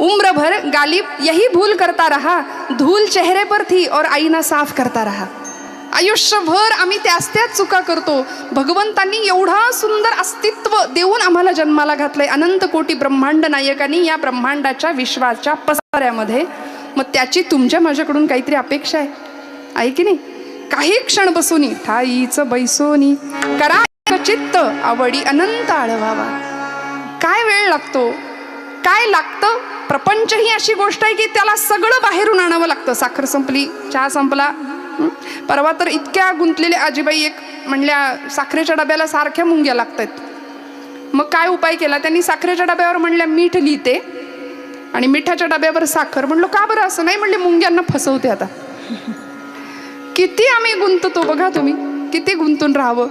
उम्र भर गालिब यही भूल करता रहा, धूल चेहरे पर थी और आईना साफ करता रहा. आयुष्यभर आम्ही त्याच चुका करतो. भगवंतांनी एवढा सुंदर अस्तित्व देऊन आम्हाला जन्माला घातलंय, अनंत कोटी ब्रह्मांड नायकांनी या ब्रह्मांडाच्या विश्वाच्या पसाऱ्यामध्ये. मग त्याची तुमच्या माझ्याकडून काहीतरी अपेक्षा आहे की नाही? काही क्षण बसूनी ठाईच बैसोनी करा चित्त आवडी अनंत आळवावा. काय वेळ लागतो, काय लागतं? प्रपंच ही अशी गोष्ट आहे की त्याला सगळं बाहेरून आणावं लागतं. साखर संपली, चहा संपला. परवा तर इतक्या गुंतलेल्या आजीबाई एक म्हणल्या साखरेच्या डब्याला सारख्या मुंग्या लागतात. मग काय उपाय केला त्यांनी? साखरेच्या डब्यावर म्हणल्या मीठ लिहिते आणि मिठाच्या डब्यावर साखर. म्हणलो का बरं असं? नाही म्हणले मुंग्यांना फसवते. आता किती आम्ही गुंततो बघा तुम्ही, किती गुंतून राहावं.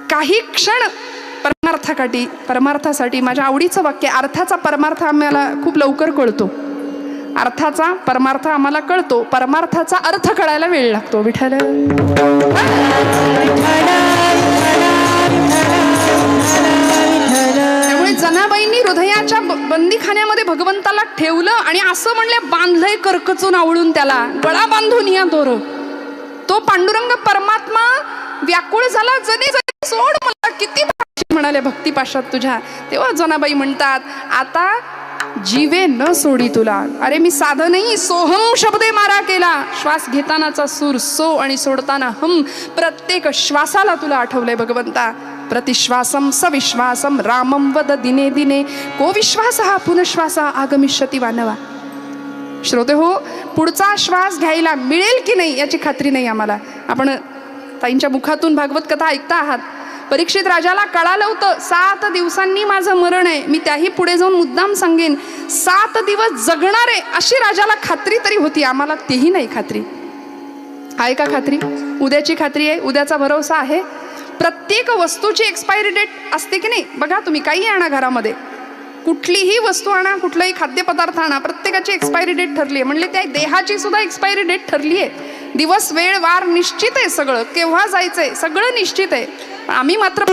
काही क्षण परमार्थासाठी. माझ्या आवडीचं वाक्य, अर्थाचा परमार्थ आम्हाला खूप लवकर कळतो. अर्थाचा परमार्थ आम्हाला कळतो, परमार्थाचा अर्थ कळायला वेळ लागतो. विठ्ठल त्यामुळे जनाबाईंनी हृदयाच्या बंदीखान्यामध्ये भगवंताला ठेवलं आणि असं म्हणले बांधलंय करकचून आवळून, त्याला गळा बांधून या दोर. तो पांडुरंग परमात्मा व्याकुळ झाला, जनी जनी सोड मला, किती म्हणाले भक्तिपाशात तुझ्या. तेव्हा जनाबाई म्हणतात आता जीवे न सोडी तुला. अरे मी साध नाही, सोहम शब्दे मारा केला. श्वास घेतानाचा सूर सो आणि सोडताना हम. प्रत्येक श्वासाला तुला आठवलंय भगवंता. प्रतिश्वासम सविश्वासम रामम वद दिने दिने को विश्वास हा पुनश्वासा आगमिष्यती वानवा. श्रोते हो, पुढचा श्वास घ्यायला मिळेल की नाही याची खात्री नाही आम्हाला. आपण ताईंच्या मुखातून भागवत कथा ऐकता आहात. परीक्षित राजाला कळालं होतं 7 दिवसांनी माझं मरण आहे. मी त्याही पुढे जाऊन मुद्दाम सांगेन 7 दिवस जगणार आहे अशी राजाला खात्री तरी होती. आम्हाला तेही नाही खात्री आहे का? खात्री उद्याची खात्री आहे, उद्याचा भरोसा आहे. प्रत्येक वस्तूची एक्सपायरी डेट असते की नाही? बघा तुम्ही काही आणा घरामध्ये, कुठलीही वस्तू आणा, कुठलाही खाद्यपदार्थ आणा, प्रत्येकाची एक्सपायरी डेट ठरली आहे. म्हणले त्या देहाची सुद्धा एक्सपायरी डेट ठरली आहे. दिवस वेळ वार निश्चित आहे, सगळं केव्हा जायचंय सगळं निश्चित आहे. आम्ही मात्र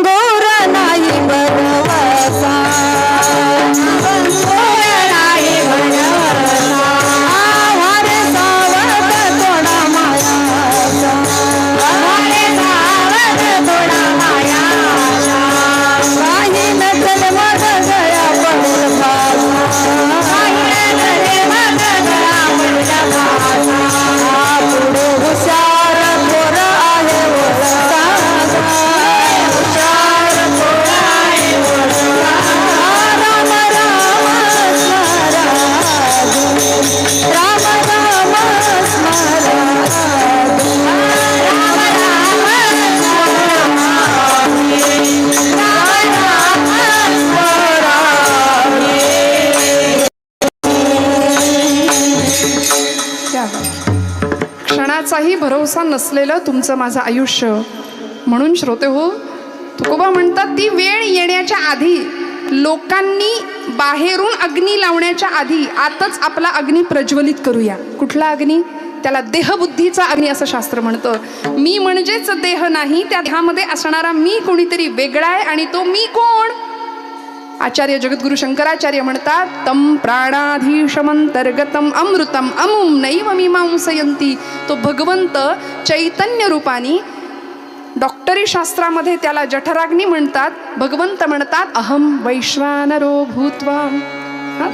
क्षणाचाही भरोसा नसलेलं तुमचं माझं आयुष्य. म्हणून श्रोते हो, तुकोबा म्हणतात ती वेळ येण्याच्या आधी, लोकांनी बाहेरून अग्नी लावण्याच्या आधी आतच आपला अग्नी प्रज्वलित करूया. कुठला अग्नी? त्याला देहबुद्धीचा अग्नी असं शास्त्र म्हणतं. मी म्हणजेच देह नाही, त्या देहामध्ये असणारा मी कोणीतरी वेगळा आहे. आणि तो मी कोण? आचार्य जगद्गुरु शंकराचार्य म्हणतात तम प्राणाधीशमंतर्गतम अमृतम अमुम नैव मीमांसयंती. तो भगवंत चैतन्य रूपानी, डॉक्टरी शास्त्रामध्ये त्याला जठराग्नी म्हणतात. भगवंत म्हणतात अहम वैश्वानरो भूत्वा.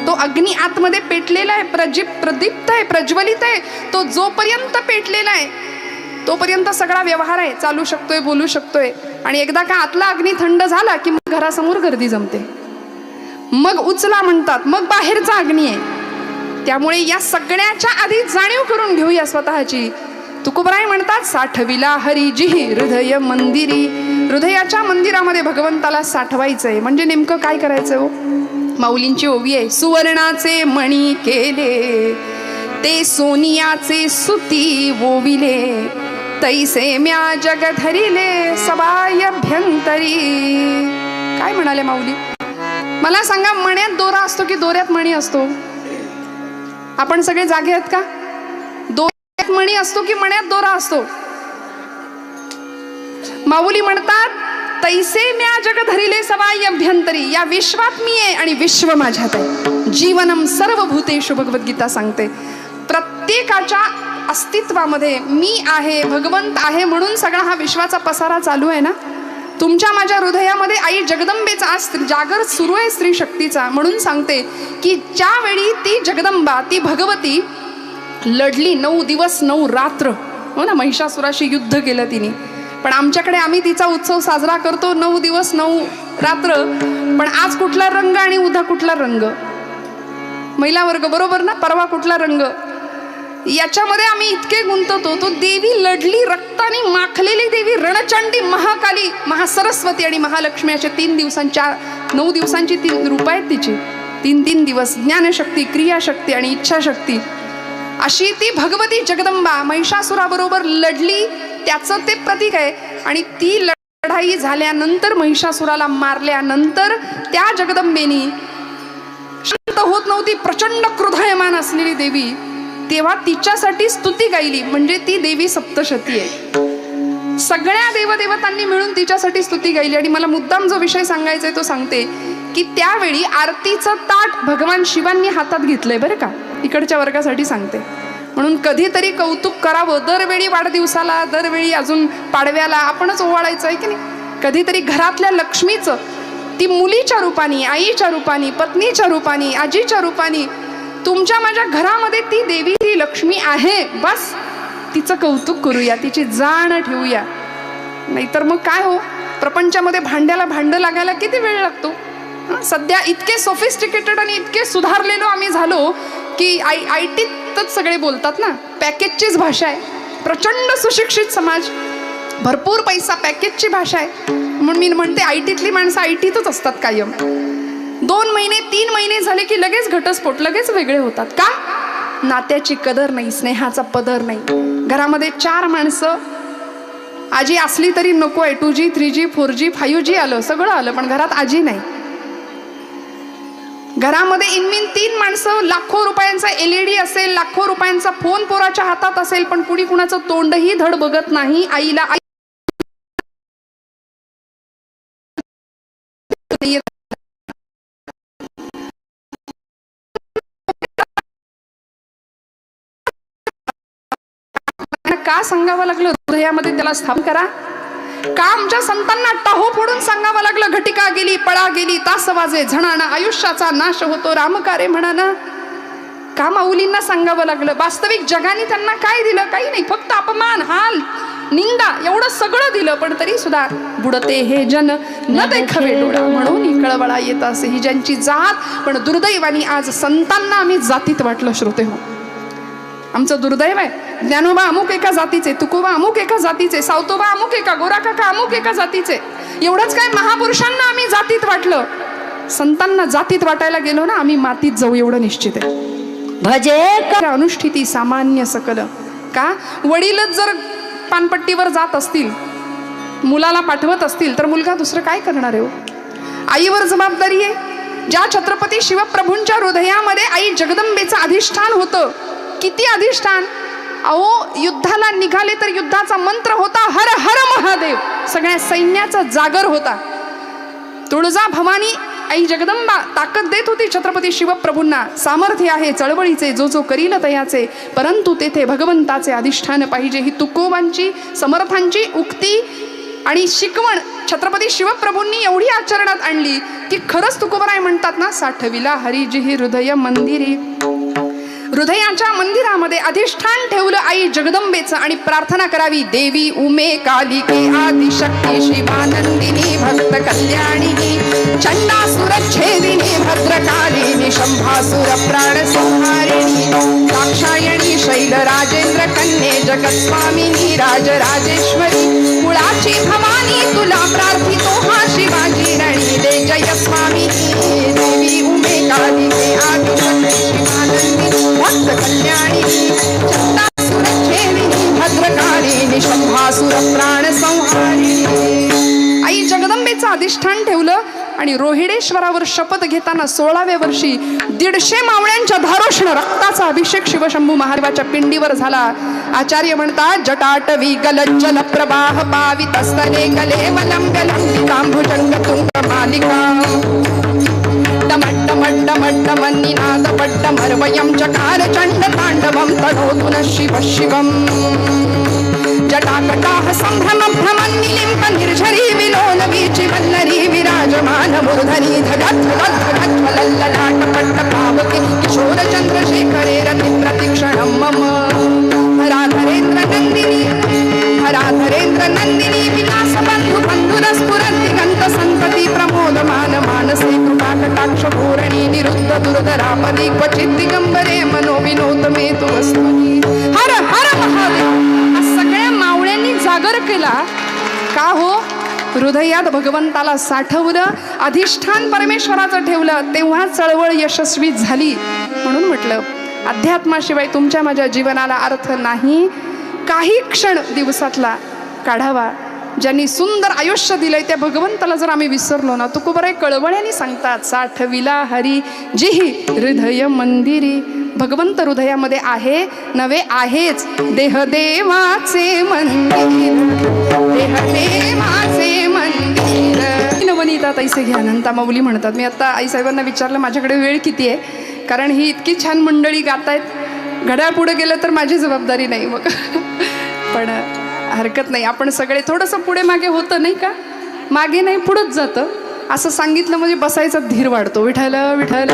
तो अग्नी आतमध्ये पेटलेला आहे, प्रदीप्त आहे, प्रज्वलित आहे. तो जोपर्यंत पेटलेला आहे तोपर्यंत सगळा व्यवहार आहे, चालू शकतोय, बोलू शकतोय. आणि एकदा का आतला अग्नी थंड झाला की मग घरासमोर गर्दी जमते, मग उचला म्हणतात, मग बाहेरचा अग्नी आहे. त्यामुळे या सगळ्याच्या आधी जाणीव करून घेऊया स्वतःची. तुकोबराय म्हणतात साठविला हरी जिही हृदय मंदिरी. हृदयाच्या मंदिरामध्ये भगवंताला साठवायचंय. म्हणजे नेमकं काय करायचं हो? माऊलींची ओवी आहे, सुवर्णाचे मणी केले ते सोनियाचे सुती वोविले, तैसे म्या जग धरिले सबायभ्यंतरी. काय म्हणाले माऊली? मला सांगा, मण्यात दोरा असतो की दोऱ्यात मणी असतो? आपण सगळे जागे आहेत का? दोऱ्यात मणी असतो की मण्यात दोरा असतो? माऊली म्हणतात तैसे म्या जग धरिले सवाई अभ्यंतरी, या विश्वात मी आहे आणि विश्व माझ्यात आहे. जीवनम सर्व भूतेषु भगवद्गीता सांगते. प्रत्येकाच्या अस्तित्वामध्ये मी आहे, भगवंत आहे, म्हणून सगळा हा विश्वाचा पसारा चालू आहे ना. तुमच्या माझ्या हृदयामध्ये आई जगदंबेचा आज जागर सुरू आहे, स्त्री शक्तीचा. म्हणून सांगते की ज्यावेळी ती जगदंबा, ती भगवती लढली 9 दिवस 9 रात्र, हो ना, महिषासुराशी युद्ध केलं तिने. पण आमच्याकडे आम्ही तिचा उत्सव साजरा करतो 9 दिवस 9 रात्र. पण आज कुठला रंग आणि उद्या कुठला रंग, महिला वर्ग बरोबर ना, परवा कुठला रंग, याच्यामध्ये आम्ही इतके गुंततो. तो देवी लढली, रक्ताने माखलेली देवी, रणचंडी, महाकाली, महासरस्वती आणि महालक्ष्मी, असे 3 दिवसांच्या 9 दिवसांची 3 रूप आहेत तिची. 3 दिवस ज्ञानशक्ती, क्रियाशक्ती आणि इच्छाशक्ती, अशी ती भगवती जगदंबा महिषासुराबरोबर लढली. त्याचं ते प्रतीक आहे. आणि ती लढाई झाल्यानंतर, महिषासुराला मारल्यानंतर, त्या जगदंबेनी शांत होत नव्हती, प्रचंड क्रोधायमान असलेली देवी, तेव्हा तिच्यासाठी स्तुती गायली. म्हणजे ती देवी सप्तशती आहे. सगळ्या देवदेवतांनी मिळून तिच्यासाठी स्तुती गायली. आणि मला मुद्दाम जो विषय सांगायचा आहे तो सांगते की त्यावेळी आरतीचं ताट भगवान शिवांनी हातात घेतलंय बरं का, इकडच्या वर्गासाठी सांगते. म्हणून कधीतरी कौतुक करावं. दरवेळी वाढदिवसाला, दरवेळी अजून पाडव्याला आपणच ओवाळायचं आहे की नाही. कधीतरी घरातल्या लक्ष्मीचं, ती मुलीच्या रूपाने, आईच्या रूपाने, पत्नीच्या रूपाने, आजीच्या रूपाने, तुमच्या माझ्या घरामध्ये ती देवी, ती लक्ष्मी आहे. बस तिचं कौतुक करूया, तिची जाण ठेवूया. नाहीतर मग काय हो, प्रपंचामध्ये भांड्याला भांडं लागायला किती वेळ लागतो. सध्या इतके सोफिस्टिकेटेड आणि इतके सुधारलेलो आम्ही झालो की IT-तच सगळे बोलतात ना, पॅकेजचीच भाषा आहे. प्रचंड सुशिक्षित समाज, भरपूर पैसा, पॅकेजची भाषा आहे. म्हणून मी म्हणते IT-तली माणसं IT-तच असतात कायम. 2 महिने 3 महिने झाले की लगेच घटस्फोट, लगेच वेगळे होतात. का? नात्याची कदर नाही, स्नेहाचा पदर नाही. घरामध्ये 4 माणसं, आजी असली तरी नको आहे. 2G 3G 4G 5G आलं, सगळं आलं, पण घरात आजी नाही. घरामध्ये इनमिन 3 माणसं, लाखो रुपयांचा LED असेल, लाखो रुपयांचा फोन पोराच्या हातात असेल, पण कुणी कुणाचं तोंडही धड बघत नाही. आईला का सांगावं लागलं हृदयामध्ये त्याला स्थापन करा? का आमच्या संतांना टाहो फोडून सांगावं लागलं, घटिका गेली, पळा गेली, तास वाजे झणाना, आयुष्याचा नाश होतो रामकारे म्हणाना? का माऊलींना सांगावं लागलं? वास्तविक जगाने त्यांना काय दिलं? काही नाही, फक्त अपमान, हाल, निंदा, एवढं सगळं दिलं. पण तरी सुद्धा बुडते हे जन न देखावे डोळा, म्हणून कळवळा येत असे ही ज्यांची जात. पण दुर्दैवानी आज संतांना आम्ही जातीत वाटलं. श्रोते हो, आमचं दुर्दैव आहे. ज्ञानोबा अमुक एका जातीचे, तुकोबा अमुक एका जातीचे, सावतोबा अमुक एका, गोरा काका अमुक एका जातीचे. एवढंच काय, महापुरुषांना आम्ही जातीत वाटलं. संतांना जातीत वाटायला गेलो ना, आम्ही मातीत जाऊ एवढं निश्चित आहे. भजे अनुष्ठिती सामान्य सकल. का? वडीलच जर पानपट्टीवर जात असतील, मुलाला पाठवत असतील, तर मुलगा दुसरं काय करणार आहे हो? आईवर जबाबदारी आहे. ज्या छत्रपती शिवप्रभूंच्या हृदयामध्ये आई जगदंबेचं अधिष्ठान होतं. किती अधिष्ठान! अहो, युद्धाला निघाले तर युद्धाचा मंत्र होता हर हर महादेव. सगळ्या सैन्याचा जागर होता. तुळजा भवानी आई जगदंबा ताकद देत होती छत्रपती शिवप्रभूंना. सामर्थ्य आहे चळवळीचे, जो जो करील तयाचे, परंतु तेथे भगवंताचे अधिष्ठान पाहिजे. ही तुकोबांची, समर्थांची उक्ती आणि शिकवण छत्रपती शिवप्रभूंनी एवढी आचरणात आणली की खरंच तुकोबराय म्हणतात ना, साठविला हरिजिही हृदय मंदिरी. हृदयाच्या मंदिरामध्ये अधिष्ठान ठेवलं आई जगदंबेचं आणि प्रार्थना करावी. देवी उमे कालिके आदिशक्ती शिवानंदिनी भक्त कल्याणिनी चंडासुरच्छेदिनी भद्रकालिनी शंभासुर प्राणसंहारिणी दाक्षायणी शैलराजेंद्र कन्ये जगत्स्वामिनी राजराजेश्वरी कुळाची भवानी तुला प्रार्थितो हा शिवाजी रणी दे जय स्वामी. देवी उमे कालिके आदिशक्ती शिवानंदिनी भक्त कल्याणिनी चंडासुरच्छेदिनी भद्रकालिनी शंभासुर प्राणसंहारिणी. आई जगदंबेचं अधिष्ठान ठेवलं आणि रोहिडेश्वरावर शपथ घेताना 16व्या वर्षी 150 मावळ्यांच्या धारोष्ण रक्ताचा अभिषेक शिवशंभू महादेवाच्या पिंडीवर झाला. आचार्य म्हणतात जटाटवी गलज्जल प्रवाह पावितस्तने गले वलंबलंबितांभुजंग तुंग मालिका टमट्टमट्टमट्टमन्निनाद पट्टमर्वयं चकार चण्ड ताण्डवं तनोतु नः शिवः शिवम् जटाकटाः सम्भ्रमभ्रमन्निलिम्प निर्झरी विलोलवीचि वल्लरी विराजमान मूर्धनि धगद्धगद्धगज्ज्वलल्ललाटपट्टपावके किशोरचन्द्रशेखरे रतिप्रतिक्षणं मम हराधरेन्द्र नन्दिनी विलासबन्धु बन्धुरस्फुरद्दिगन्त सन्तति प्रमोदमान मानसे कृपाकटाक्ष पूरणी निरुद्ध दुर्धरापदी क्वचित् दिगंबरे मनोविनोद मे तु वस्तुनी. हर हर महादेव. सगळ्या मावळ्यांनी जागर केला का हो? हृदयात भगवंताला साठवलं, अधिष्ठान परमेश्वराचं ठेवलं, तेव्हा चळवळ यशस्वी झाली. म्हणून म्हटलं अध्यात्माशिवाय तुमच्या माझ्या जीवनाला अर्थ नाही. काही क्षण दिवसातला काढावा. ज्यांनी सुंदर आयुष्य दिलंय त्या भगवंताला जर आम्ही विसरलो ना, तुकोबराय कळवळ्याने सांगतात साठविला हरी जिही हृदय मंदिरी. भगवंत हृदयामध्ये आहे नव्हे आहेच. देह देवाचे मंदिर, देह देवाचे मंदिर. नवनीता तैसे घ्या अनंता माऊली म्हणतात. मी आता आईसाहेबांना विचारलं माझ्याकडे वेळ किती आहे, कारण ही इतकी छान मंडळी गातायत. घड्याळ पुढे गेलं तर माझी जबाबदारी नाही मग. पण हरकत नाही, आपण सगळे थोडंसं पुढे मागे होतं नाही का, मागे नाही पुढंच जातं. असं सांगितलं म्हणजे बसायचा धीर वाढतो. विठ्ठल विठ्ठल.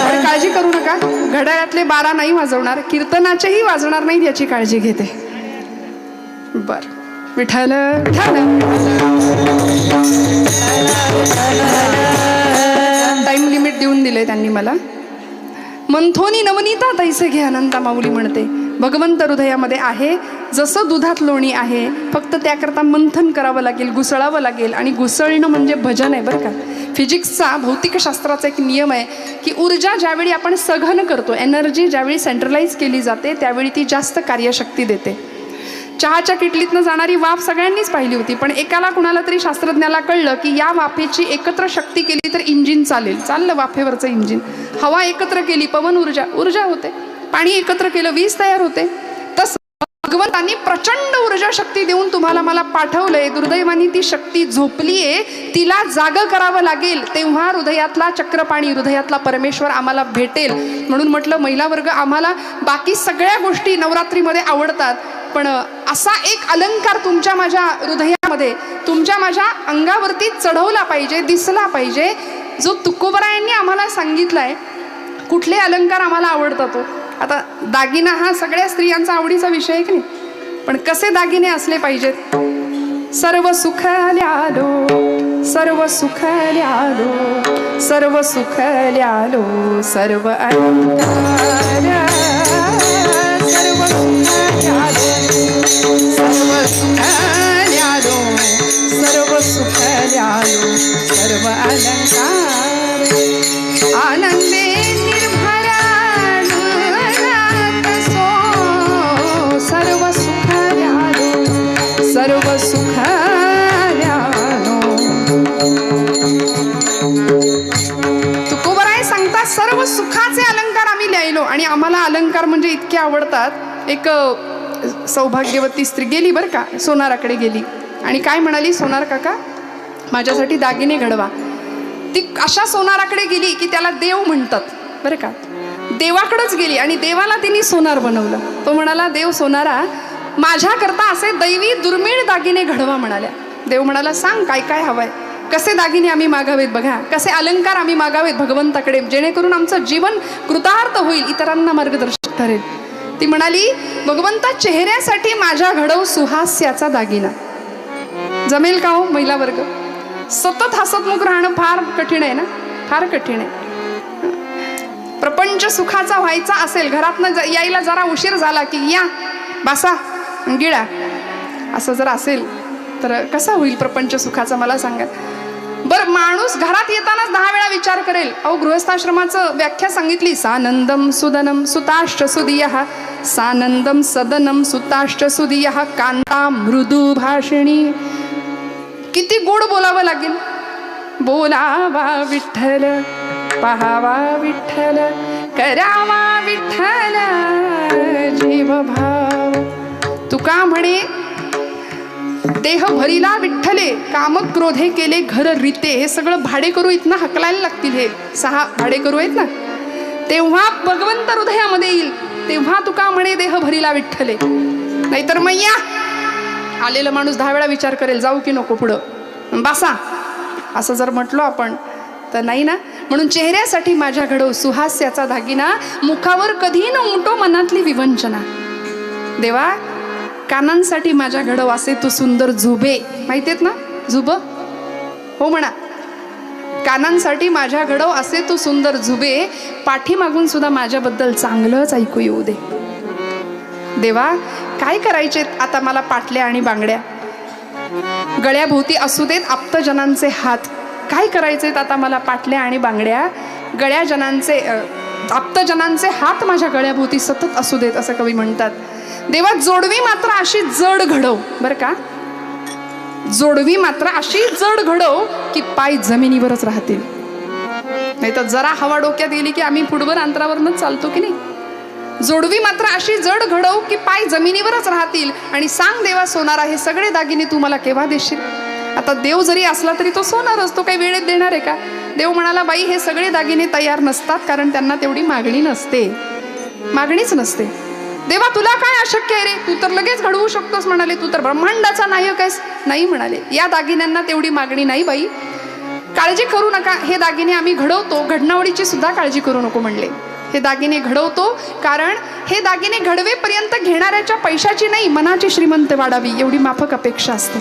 पण काळजी करू नका, घड्याळातले 12 नाही वाजवणार, कीर्तनाचेही वाजणार नाहीत याची काळजी घेते. बर विठ्ठल विठ्ठल. टाइम लिमिट देऊन दिले त्यांनी मला. मंथोनी नवनीता तैसे घे अनंता माऊली म्हणते. भगवंत हृदयामध्ये आहे जसं दुधात लोणी आहे, फक्त त्याकरता मंथन करावं लागेल, घुसळावं लागेल. आणि घुसळणं म्हणजे भजन आहे बरं का. फिजिक्सचा भौतिकशास्त्राचा एक नियम आहे की ऊर्जा ज्यावेळी आपण सघन करतो, एनर्जी ज्यावेळी सेंट्रलाइज केली जाते त्यावेळी ती जास्त कार्यशक्ती देते. चहाच्या किटलीतनं जाणारी वाफ सगळ्यांनीच पाहिली होती, पण एकाला कुणाला तरी शास्त्रज्ञाला कळलं की या वाफेची एकत्र शक्ती केली तर इंजिन चालेल. चाललं वाफेवरचं इंजिन. हवा एकत्र केली पवन ऊर्जा, ऊर्जा होते. पाणी एकत्र केलं वीज तयार होते. तसं भगवंतांनी प्रचंड ऊर्जा शक्ती देऊन तुम्हाला मला पाठवलंय. दुर्दैवानी ती शक्ती झोपलीये, तिला जाग करावं लागेल. तेव्हा हृदयातला चक्रपाणी, हृदयातला परमेश्वर आम्हाला भेटेल. म्हणून म्हटलं महिला वर्ग, आम्हाला बाकी सगळ्या गोष्टी नवरात्रीमध्ये आवडतात, पण असा एक अलंकार तुमच्या माझ्या हृदयामध्ये, तुमच्या माझ्या अंगावरती चढवला पाहिजे, दिसला पाहिजे, जो तुकोबरायांनी आम्हाला सांगितलाय. कुठले अलंकार आम्हाला आवडतात? आता दागिना हा सगळ्या स्त्रियांचा आवडीचा विषय आहे की नाही, पण कसे दागिने असले पाहिजेत? सर्व सुख ल्यालो, सर्व सुख ल्यालो, सर्व सुख ल्यालो, सर्व अलंकार, सर्व सुख ल्यालो, सर्व सुख ल्यालो, सर्व सुख ल्यालो, सर्व अलंकार. आनंदे निर्भरा सो, सर्व सुख ल्यालो, सर्व सुख ल्यालो. तुकोबराय सांगतात सर्व सुखाचे अलंकार आम्ही लिहिलो. आणि आम्हाला अलंकार म्हणजे इतके आवडतात. एक सौभाग्यवती स्त्री गेली बरं का, सोनाराकडे गेली आणि काय म्हणाली, सोनार काका माझ्यासाठी दागिने घडवा. ती अशा सोनाराकडे गेली की त्याला देव म्हणतात बरं का. देवाकडेच गेली आणि देवाला तिने सोनार बनवलं. तो म्हणाला, देव सोनारा माझ्याकरता असे दैवी दुर्मिळ दागिने घडवा म्हणाल्या. देव म्हणाला, सांग काय काय हवंय, कसे दागिने आम्ही मागावेत, बघा कसे अलंकार आम्ही मागावेत भगवंताकडे, जेणेकरून आमचं जीवन कृतार्थ होईल, इतरांना मार्गदर्शक ठरेल. ती म्हणाली, भगवंता चेहऱ्यासाठी माझ्या घडव सुहास्याचा दागिना. जमेल का हो महिला वर्ग? सतत हसतमुख राहणं फार कठीण आहे ना, फार कठीण आहे. प्रपंच सुखाचा व्हायचा असेल, घरातनं यायला जरा उशीर झाला की या बसा गिळा, असं जर असेल तर कसा होईल प्रपंच सुखाचा मला सांगा. बर माणूस घरात येतानाच 10 वेळा विचार करेल. अहो गृहस्थाश्रमाचं व्याख्या सांगितली, सानंदम सुदनम सुताश्च सुदियः, सानंदम सदनम सुताश्च सुदियः, कांता मृदू भाषिणी. किती गोड बोलावं लागेल. बोलावा विठ्ठल, पहावा विठ्ठल, करावा विठ्ठल जीव भाव. तुका म्हणे देह भरिला विठ्ठले, काम क्रोधे केले घर रीते. हे सगळं भाडेकरू इथनं हकलायला लागतील. हे 6 भाडेकरू आहेत ना, तेव्हा भगवंत हृदयामध्ये येईल. तेव्हा तुका म्हणे देह भरिला विठ्ठले. नाहीतर मैया आलेला माणूस 10 वेळा विचार करेल, जाऊ की नको पुढं, बसा. असं जर म्हटलो आपण तर नाही ना. म्हणून चेहऱ्यासाठी माझ्या घडव सुहास्याचा दागिना, मुखावर कधी न उमटो मनातली विवंचना. देवा कानांसाठी माझ्या घडव असे तू सुंदर झुबे. माहितीत ना झुब? हो म्हणा. कानांसाठी माझ्या घडव असे तू सुंदर झुबे, पाठीमागून सुद्धा माझ्याबद्दल चांगलंच ऐकू येऊ दे. देवा काय करायचे आता मला पाटल्या आणि बांगड्या, गळ्याभोवती असू देत आप्तजनांचे हात. काय करायचे आता मला पाटल्या आणि बांगड्या, गळ्याजनांचे आप्तजनांचे हात माझ्या गळ्याभोवती सतत असू देत, असं कवी म्हणतात. देवा जोडवी मात्र अशी जड घडव. बरं का, जोडवी मात्र अशी जड घडव की पाय जमिनीवरच राहतील. नाही तर जरा हवा डोक्यात गेली की आम्ही फुटभर अंतरावरच चालतो की नाही. जोडवी मात्र अशी जड घडव की पाय जमिनीवरच राहतील. आणि सांग देवा सोनारा, हे सगळे दागिने तू मला केव्हा देशील? आता देव जरी असला तरी तो सोनारच, तो काही वेळेत देणार आहे का? देव म्हणाला, बाई हे सगळे दागिने तयार नसतात, कारण त्यांना तेवढी मागणी नसते, मागणीच नसते. देवा तुला काय अशक्य आहे रे, तू तर लगेच घडवू शकतोस म्हणाले, तू तर ब्रह्मांडाचा नायक आहेस. नाही म्हणाले, या दागिन्यांना तेवढी मागणी नाही बाई, काळजी करू नका, हे दागिने आम्ही घडवतो, घडणावळीची सुद्धा काळजी करू नको म्हणले. हे दागिने घडवतो कारण हे दागिने घडवेपर्यंत घेणाऱ्याच्या पैशाची नाही, मनाची श्रीमंत वाढावी एवढी माफक अपेक्षा असते.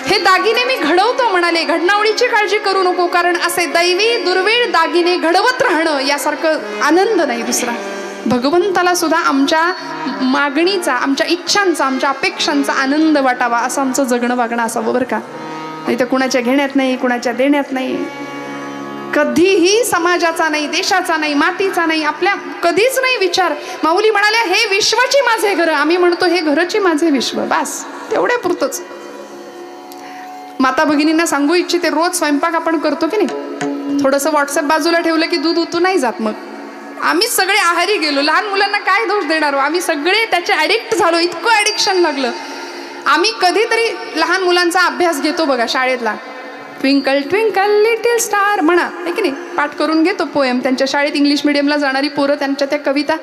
हे दागिने मी घडवतो म्हणाले, घडणावळीची काळजी करू नको, कारण असे दैवी दुर्मिळ दागिने घडवत राहणं यासारखं आनंद नाही दुसरा. भगवंताला सुद्धा आमच्या मागणीचा, आमच्या इच्छांचा, आमच्या अपेक्षांचा आनंद वाटावा, असं आमचं जगणं वागणं असावं बरं का. नाही तर कुणाच्या घेण्यात नाही, कुणाच्या देण्यात नाही, कधीही समाजाचा नाही, देशाचा नाही, मातीचा नाही, आपल्या कधीच नाही विचार. माऊली म्हणाल्या, हे विश्वाची माझे घर. आम्ही म्हणतो हे घरची माझे विश्व, बस तेवढ्या पुरतच. माता भगिनींना सांगू इच्छिते, रोज स्वयंपाक आपण करतो की नाही, थोडंसं व्हॉट्सअप बाजूला ठेवलं की दूध उतू नाही जात. मग आम्ही सगळे आहारी गेलो, लहान मुलांना काय दोष देणार, आम्ही सगळे त्याचे ॲडिक्ट झालो, इतकं ॲडिक्शन लागलं. आम्ही कधीतरी लहान मुलांचा अभ्यास घेतो बघा शाळेतला, ट्विंकल ट्विंकल लिटिल स्टार म्हणा, आहे की नाही, पाठ करून घेतो पोएम. त्यांच्या शाळेत इंग्लिश मिडियमला जाणारी पोरं त्यांच्या त्या कविता.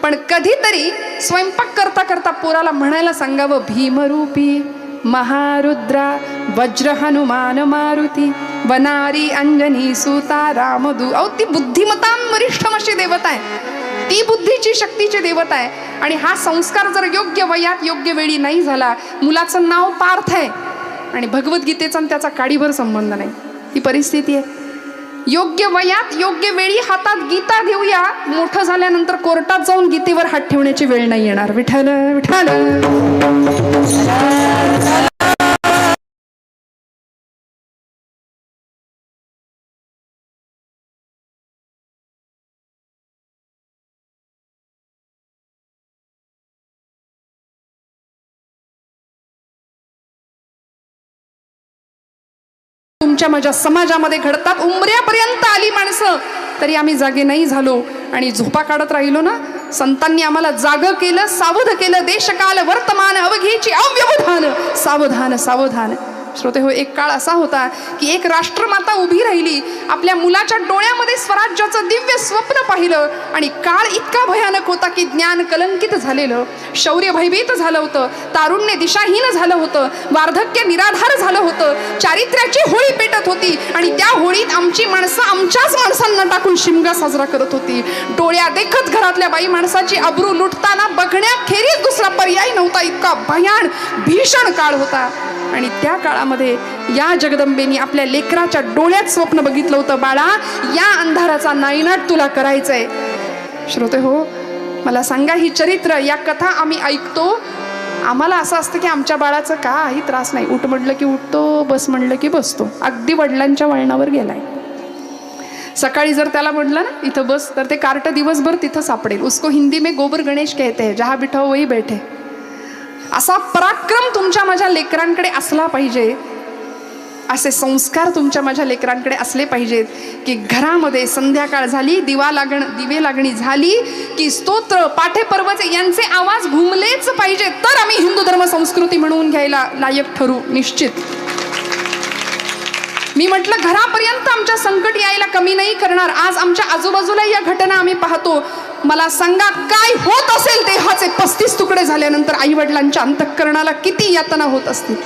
पण कधीतरी स्वयंपाक करता करता पोराला म्हणायला सांगावं, भीमरूपी महारुद्रा वज्र हनुमान मारुती वनारी अंजनी सुता रामदू. अहो ती बुद्धिमतां वरिष्ठम अशी देवता आहे, ती बुद्धीची शक्तीची देवता आहे. आणि हा संस्कार जर योग्य वयात योग्य वेळी नाही झाला, मुलाचं नाव पार्थ आहे आणि भगवद्गीतेचा त्याचा काडीभर संबंध नाही, ही परिस्थिती आहे. योग्य वयात योग्य वेळी हातात गीता घेऊया, मोठं झाल्यानंतर कोर्टात जाऊन गीतेवर हात ठेवण्याची वेळ नाही येणार. विठ्ठल विठ्ठल. तुमच्या माझ्या समाजामध्ये घडतात. उंबऱ्यापर्यंत आली माणसं तरी आम्ही जागे नाही झालो आणि झोपा काढत राहिलो ना. संतांनी आम्हाला जाग केलं, सावध केलं. देशकाल वर्तमान अवघीची अव्यवधान, सावधान सावधान. श्रोते हो, एक काळ असा होता की एक राष्ट्रमाता उभी राहिली, आपल्या मुलाच्या डोळ्यामध्ये स्वराज्याचं दिव्य स्वप्न पाहिलं आणि काळ इतका भयानक होता की ज्ञान कलंकित झालेलं, शौर्य भयभीत झालं होतं, तारुण्य दिशाहीन झालं होतं, वार्धक्य निराधार झालं होतं, चारित्र्याची होळी पेटत होती आणि त्या होळीत आमची माणसं आमच्याच माणसांना टाकून शिमगा साजरा करत होती. डोळ्या देखत घरातल्या बाई माणसाची अब्रू लुटताना बघण्याखेरीज दुसरा पर्याय नव्हता, इतका भयान भीषण काळ होता. आणि त्या काळामध्ये या जगदंबेनी आपल्या लेकराच्या डोळ्यात स्वप्न बघितलं होतं, बाळा या अंधाराचा नायनाट तुला करायचंय. श्रोते हो, मला सांगा, ही चरित्र, या कथा आम्ही ऐकतो आम्हाला असं असतं की आमच्या बाळाचं काही त्रास नाही, उठ म्हटलं की उठतो, बस म्हणलं की बसतो, अगदी वडिलांच्या वळणावर गेलाय. सकाळी जर त्याला म्हटलं ना इथं बस, तर ते कार्ट दिवसभर तिथं सापडेल. उसको हिंदी में गोबर गणेश कहते हैं, जहाँ बिठाओ वही बैठे. असा पराक्रम तुमच्या माझ्या लेकरांकडे असला पाहिजे, असे संस्कार तुमच्या माझ्या लेकरांकडे असले पाहिजेत की घरामध्ये संध्याकाळ झाली, दिवे लागणी झाली की स्तोत्र, पाठे पर्वचे यांचे आवाज घुमलेच पाहिजे, तर आम्ही हिंदू धर्म संस्कृती म्हणून घ्यायला लायक ठरू निश्चित. मी म्हटलं घरापर्यंत आमच्या संकट यायला कमी नाही करणार. आज आमच्या आजूबाजूला या घटना आम्ही पाहतो. मला सांगा काय होत असेल देहाचे 35 तुकडे झाल्यानंतर आई वडिलांच्या अंतःकरणाला किती यातना होत असतील.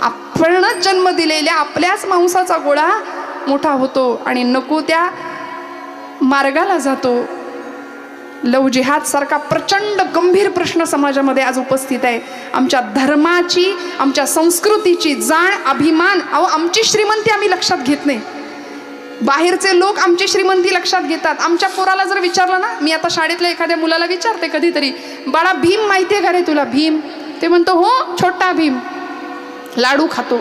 आपणच जन्म दिलेल्या आपल्याच मांसाचा गोळा मोठा होतो आणि नको त्या मार्गाला जातो. लव जिहाद सारखा प्रचंड गंभीर प्रश्न समाजामध्ये आज उपस्थित आहे. आमच्या धर्माची, आमच्या संस्कृतीची जाण, अभिमान, अहो आमची श्रीमंती आम्ही लक्षात घेत नाही. बाहेरचे लोक आमची श्रीमंती लक्षात घेतात. आमच्या पोराला जर विचारलं ना, मी आता शाळेतल्या एखाद्या मुलाला विचारते कधीतरी, बाळा भीम माहिती आहे का रे तुला? भीम. ते म्हणतो हो छोटा भीम, लाडू खातो.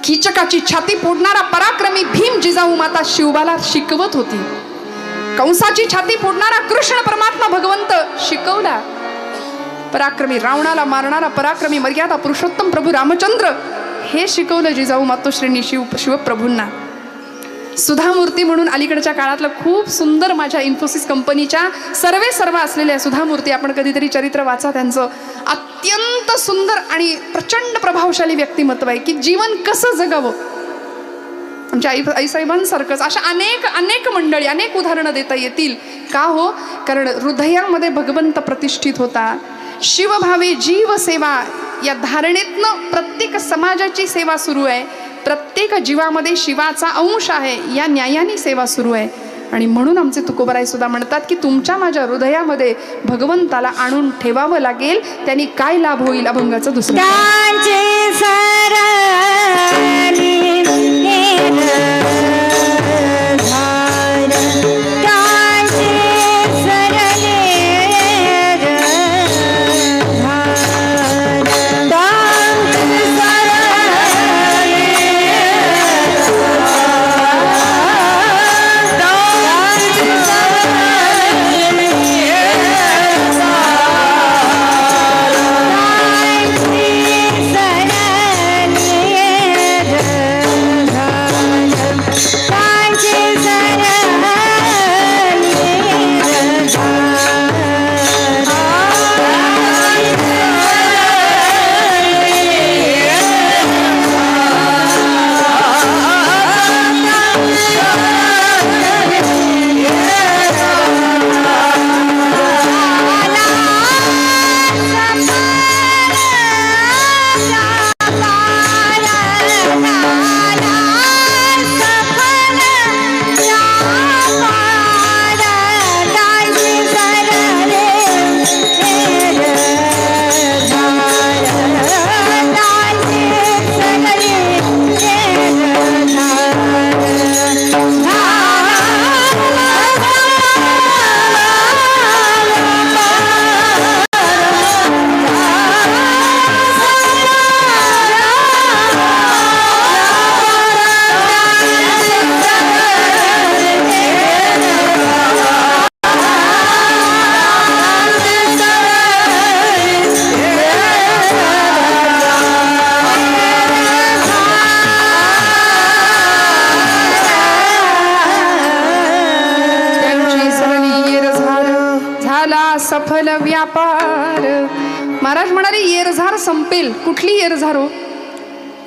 कीचकाची छाती फोडणारा पराक्रमी भीम जिजाऊ माता शिवबाला शिकवत होती. कंसाची छाती फोडणारा कृष्ण परमात्मा भगवंत शिकवला. पराक्रमी रावणाला मारणारा पराक्रमी मर्यादा पुरुषोत्तम प्रभू रामचंद्र हे शिकवलं जिजाऊ मातोश्रींनी शिवप्रभूंना. सुधामूर्ती म्हणून अलीकडच्या काळातलं खूप सुंदर माझ्या इन्फोसिस कंपनीच्या सर्व असलेल्या सुधामूर्ती, आपण कधीतरी चरित्र वाचा त्यांचं. अत्यंत सुंदर आणि प्रचंड प्रभावशाली व्यक्तिमत्व आहे की जीवन कसं जगावं. आमच्या आईसाहेबांसारखंच अशा अनेक मंडळी, अनेक उदाहरणं देता येतील. का हो? कारण हृदयामध्ये भगवंत प्रतिष्ठित होता. शिवभावे जीव सेवा या धारणेतनं प्रत्येक समाजाची सेवा सुरू आहे. प्रत्येक जीवामध्ये शिवाचा अंश आहे या न्यायाने सेवा सुरू आहे. आणि म्हणून आमचे तुकोबराय सुद्धा म्हणतात की तुमच्या माझ्या हृदयामध्ये भगवंताला आणून ठेवावं लागेल. त्यांनी काय लाभ होईल? अभंगाचं दुसरं. सफल व्यापार. महाराज म्हणाले येरझार संपेल. कुठली येरझार हो?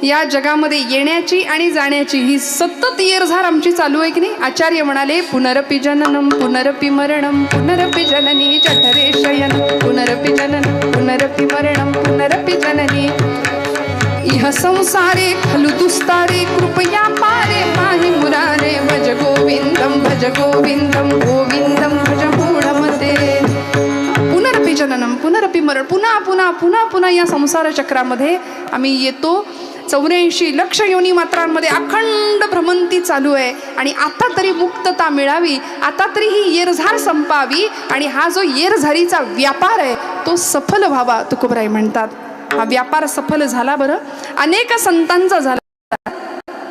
या जगामध्ये येण्याची आणि जाण्याची ही सतत येरझार आमची चालू आहे की नाही. आचार्य म्हणाले पुनरपि जननम पुनरपि मरणम पुनरपि जननी जठरे शयन पुनरपि जननम पुनरपि मरणम पुनरपि जननी इह संसारे खलु दुस्तारे कृपया पारे पाहि मुरारे भज गोविंदम गोविंदम भज मूढमते. पुनरपि जननम पुनरपि मरण, पुन्हा पुन्हा पुन्हा पुन्हा या संसार चक्रामध्ये आम्ही येतो. 84 लक्ष योनी मात्रांमध्ये अखंड भ्रमंती चालू आहे. आणि आता तरी मुक्तता मिळावी, आता तरी ही येरझार संपावी. आणि हा जो येरझारीचा व्यापार आहे तो सफल व्हावा तुकोबराय म्हणतात. हा व्यापार सफल झाला बरं, अनेक संतांचा झाला.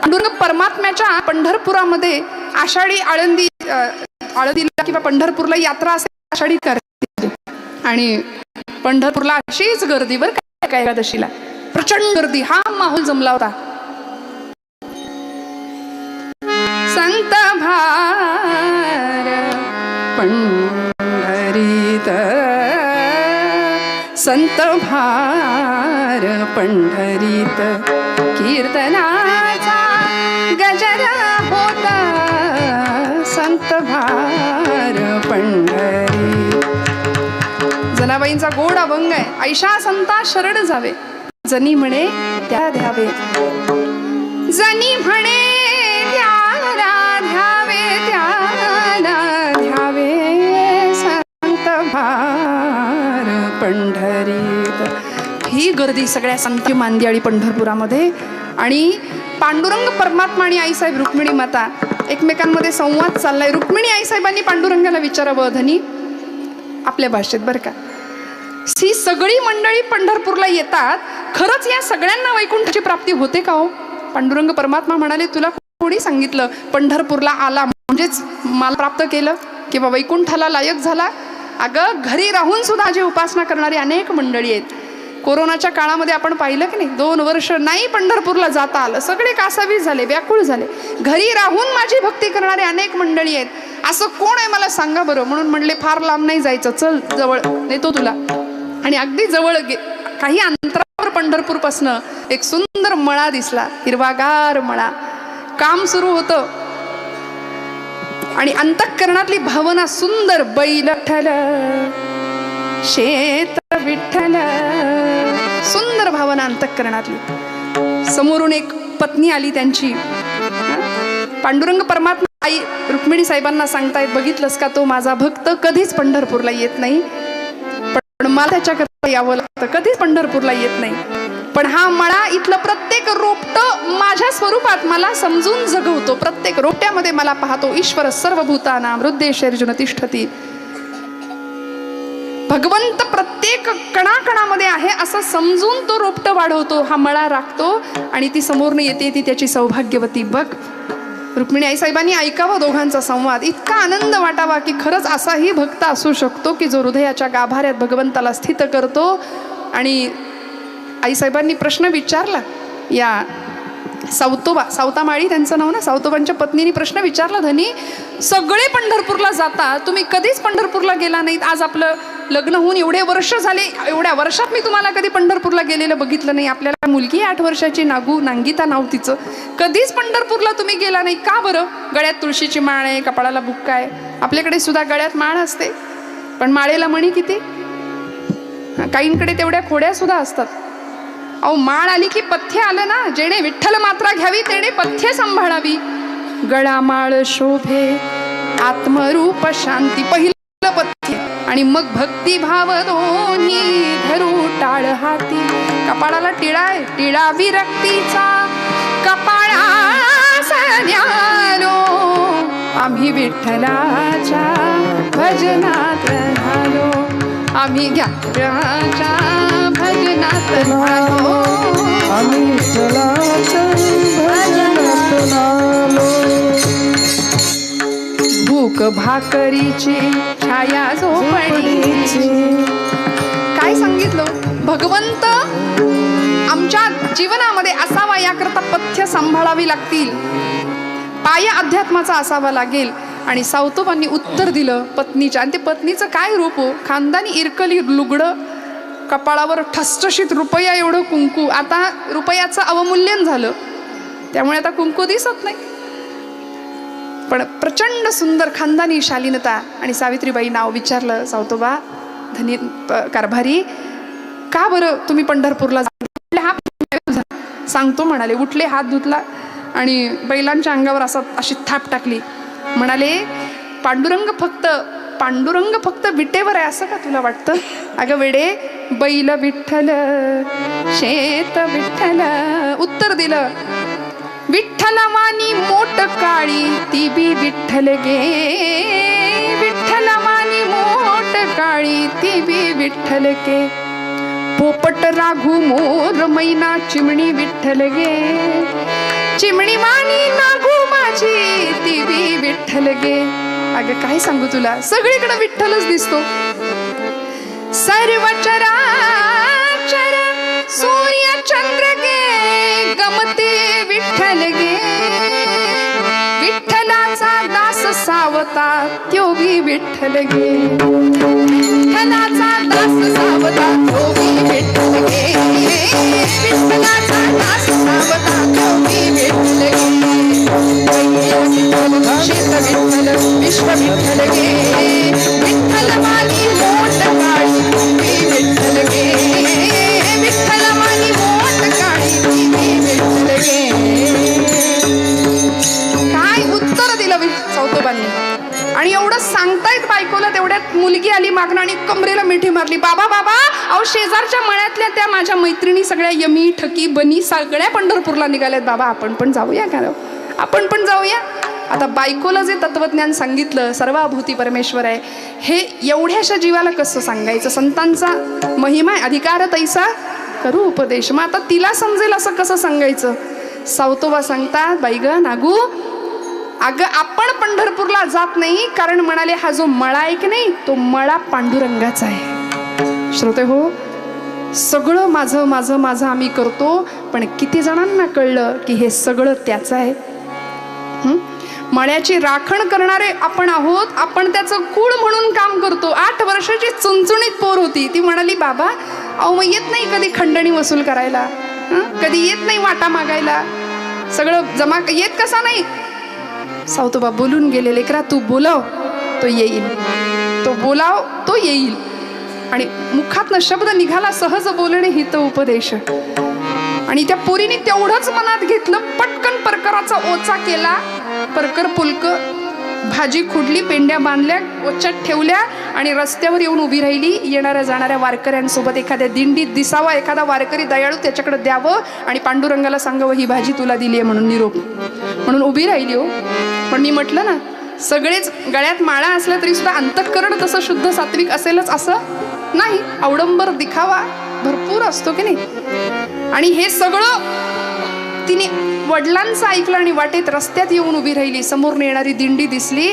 पांडुरंग परमात्म्याच्या पंढरपुरामध्ये आषाढी आळंदीला किंवा पंढरपूरला यात्रा असे आषाढी करते आणि पंढरपूरला अशीच गर्दी बरं काय एकादशीला प्रचंड गर्दी, हा माहोल जमला होता. संत भार पंढरीत, संत भार पंढरीत, कीर्तनाचा गजरा होता. संत भार पंढरी, जनाबाईंचा गोड अभंग आहे. ऐशा संता शरण जावे, जनी म्हणे त्या द्यावे, जनी म्हणे त्याला द्यावे, त्याला द्यावे. संत भार पंढरीत, ही गर्दी सगळ्या संख्य मांदियाळी पंढरपुरामध्ये. आणि पांडुरंग परमात्मा आणि आईसाहेब रुक्मिणी माता एकमेकांमध्ये संवाद चाललाय. रुक्मिणी आईसाहेबांनी पांडुरंगाला विचारावं, धनी आपल्या भाषेत बरं का, ही सगळी मंडळी पंढरपूरला येतात, खरंच या सगळ्यांना वैकुंठाची प्राप्ती होते का हो? पांडुरंग परमात्मा म्हणाले, तुला कोणी सांगितलं पंढरपूरला आला म्हणजेच मला प्राप्त केलं किंवा वैकुंठाला लायक झाला? अगं घरी राहून सुद्धा जी उपासना करणारी अनेक मंडळी आहेत. कोरोनाच्या काळामध्ये आपण पाहिलं की नाही, 2 वर्ष नाही पंढरपूरला जाता आलं, सगळे कासावीस झाले, व्याकुळ झाले. घरी राहून माझी भक्ती करणारे अनेक मंडळी आहेत. असं कोण आहे मला सांगा बरं. म्हणून म्हणले फार लांब नाही जायचं, चल जवळ नेतो तुला. आणि अगदी जवळ काही अंतरावर पंढरपूरपासनं एक सुंदर मळा दिसला, हिरवागार मळा. काम सुरू होतं आणि अंतःकरणातली भावना सुंदर, बैल विठ्ठल शेत विठ्ठल, सुंदर भावना अंतःकरणातली. समोरून एक पत्नी आली त्यांची. पांडुरंग परमात्मा आई रुक्मिणी साहेबांना सांगतायत, बघितलंस का, तो माझा भक्त कधीच पंढरपूरला येत नाही, पण मला त्याच्याकरता यावं लागतं, कधीच पंढरपूरला येत नाही. पण हा मळा इथलं प्रत्येक रोपटं माझ्या स्वरूपात मला समजून जगवतो. प्रत्येक रोपट्यामध्ये मला पाहतो. ईश्वर सर्वभूतानां हृदयेषु तिष्ठती. भगवंत प्रत्येक कणाकणामध्ये आहे असं समजून तो रोपटं वाढवतो, हा मळा राखतो आणि ती समोरनं येते, ती त्याची सौभाग्यवती. बघ, रुक्मिणी आईसाहेबांनी ऐकावं दोघांचा संवाद, इतका आनंद वाटावा की खरंच असाही भक्त असू शकतो की जो हृदयाच्या गाभाऱ्यात भगवंताला स्थित करतो. आणि आईसाहेबांनी प्रश्न विचारला, या सावतोबा, सावतामाळी त्यांचं नाव ना, सावतोबांच्या पत्नीने प्रश्न विचारला, धनी सगळे पंढरपूरला जाता, तुम्ही कधीच पंढरपूरला गेला नाहीत. आज आपलं लग्न होऊन एवढे वर्ष झाले, एवढ्या वर्षात मी तुम्हाला कधी पंढरपूरला गेलेलं बघितलं नाही. आपल्याला मुलगी 8 वर्षाची, नांगिता नाव तिचं, कधीच पंढरपूरला तुम्ही गेला नाही का बरं? गळ्यात तुळशीची माळ आहे, कपाळाला बुक्का आहे, आपल्याकडे सुद्धा गळ्यात माळ असते, पण माळेला मणी किती, काहींकडे तेवढ्या खोड्या सुद्धा असतात. अहो माळ आली की पथ्य आलं ना, जेणे विठ्ठल मात्रा घ्यावी तेणे पथ्य सांभाळावी. गळा माळ शोभे आत्मरूप शांती, पहिलं पथ्य. आणि मग भक्ती भाव दोन्ही धरू टाळ हाती. कपाळाला टिळा आहे, टिळा विरक्तीचा कपाळास न्यालो, आम्ही विठ्ठलाच्या भजनात झालो, आम्ही घ्याच्या भजनात झालो, आम्ही विठ्ठलाच्या भजनात झालो. भूक भाकरीची छाया झोपडीची. काय सांगितलं, भगवंत आमच्या जीवनामध्ये असावा याकरता पथ्य सांभाळावी लागतील, पाय अध्यात्माचा असावा लागेल. आणि सावतोबांनी उत्तर दिलं पत्नीच्या. आणि ते पत्नीचं काय रूप हो, खानदानी इरकली लुगडं, कपाळावर ठसठशीत रुपया एवढं कुंकू. आता रुपयाचं अवमूल्यन झालं त्यामुळे आता कुंकू दिसत नाही, पण प्रचंड सुंदर खानदानी शालीनता. आणि सावित्रीबाई नाव विचारलं, सावतोबा धनी कारभारी का बरं तुम्ही पंढरपूरला सांगतो म्हणाले. उठले, हात धुतला आणि बैलांच्या अंगावर अशी थाप टाकली. म्हणाले, पांडुरंग फक्त विटेवर आहे असं का तुला वाटतं? अगं वेडे, बैल विठ्ठल शेत विठ्ठल. उत्तर दिलं, विठ्ठलवानी मोठ काळी ती बी विठ्ठल गे, विठ्ठलवानी मोठ काळी ती बी विठ्ठल के. पोपट राघू मोर मैना चिमणी विठ्ठल गे. चिमणी वाणी नागू माझी ती बी विठ्ठल गे. अगं काय सांगू तुला, सगळीकडे विठ्ठलच दिसतो. सर्व चराचर सूर्य चंद्र गे गमते विठ्ठल गे. विठ्ठलाचा दास सावता त्यो बी विठ्ठल गे. विठ्ठलाचा दास सावता त्यो बी विठ्ठल गे. विठ्ठलाचा दास सावता त्यो बी विठ्ठल गे. शेत विठ्ठल विश्व विठ्ठल गे. विठ्ठल माली मोठ काळी बी विठ्ठल गे. विठ्ठल माली मोठ काळी बी विठ्ठल गे. काय उत्तर दिलं चौथोबांनी. आणि एवढं सांगतायत बायकोला, तेवढ्यात मुलगी आली मागणं आणि कमरेला मिठी मारली. बाबा बाबा, अहो शेजारच्या मळ्यातल्या त्या माझ्या मैत्रिणी सगळ्या यमी ठकी बनी सगळ्या पंढरपूरला निघाल्यात. बाबा आपण पण जाऊया का, आपण पण जाऊया. आता बायकोला जे तत्वज्ञान सांगितलं, सर्वाभूती परमेश्वर आहे, हे एवढ्याशा जीवाला कसं सांगायचं. संतांचा महिमा आहे, अधिकार तैसा करू उपदेश. मग आता तिला समजेल असं कसं सांगायचं. सावतोबा सांगतात, बाई ग नागू, अगं आपण पंढरपूरला जात नाही, कारण म्हणाले हा जो मळा आहे की नाही, तो मळा पांडुरंगाचा आहे. श्रोते हो, सगळं माझं माझं माझं आम्ही करतो, पण किती जणांना कळलं की हे सगळं त्याचं आहे. मळ्याची राखण करणारे आपण आहोत, आपण त्याचं कूळ म्हणून काम करतो. 8 वर्षाची चुणचुणीत पोर होती, ती म्हणाली बाबा अहो मग येत नाही कधी खंडणी वसूल करायला, कधी येत नाही वाटा मागायला, सगळं जमा येत कसा नाही. सावतोबा बोलून गेले, लेकरा तू बोलाव तो येईल, तो बोलाव तो येईल. आणि मुखातनं शब्द निघाला, सहज बोलणे हित उपदेश. आणि त्या पोरीने तेवढंच मनात घेतलं, पटकन परकराचा ओचा केला. परकर पुलक भाजी खुडली, पेंड्या बांधल्या, ओच्यात ठेवल्या आणि रस्त्यावर येऊन उभी राहिली. येणाऱ्या जाणाऱ्या वारकऱ्यांसोबत एखाद्या दिंडीत दिसावा एखादा वारकरी दयाळू, त्याच्याकडे द्यावं आणि पांडुरंगाला सांगावं ही भाजी तुला दिली आहे म्हणून, निरोप म्हणून उभी राहिली. हो पण मी म्हटलं ना, सगळेच गळ्यात माळा असल्या तरी सुद्धा अंतःकरण तसं शुद्ध सात्विक असेलच असं नाही. अवडंबर दिखावा भरपूर असतो की नाही. आणि हे सगळं तिने वडिलांचं ऐकलं आणि वाटेत रस्त्यात येऊन उभी राहिली. समोर येणारी दिंडी दिसली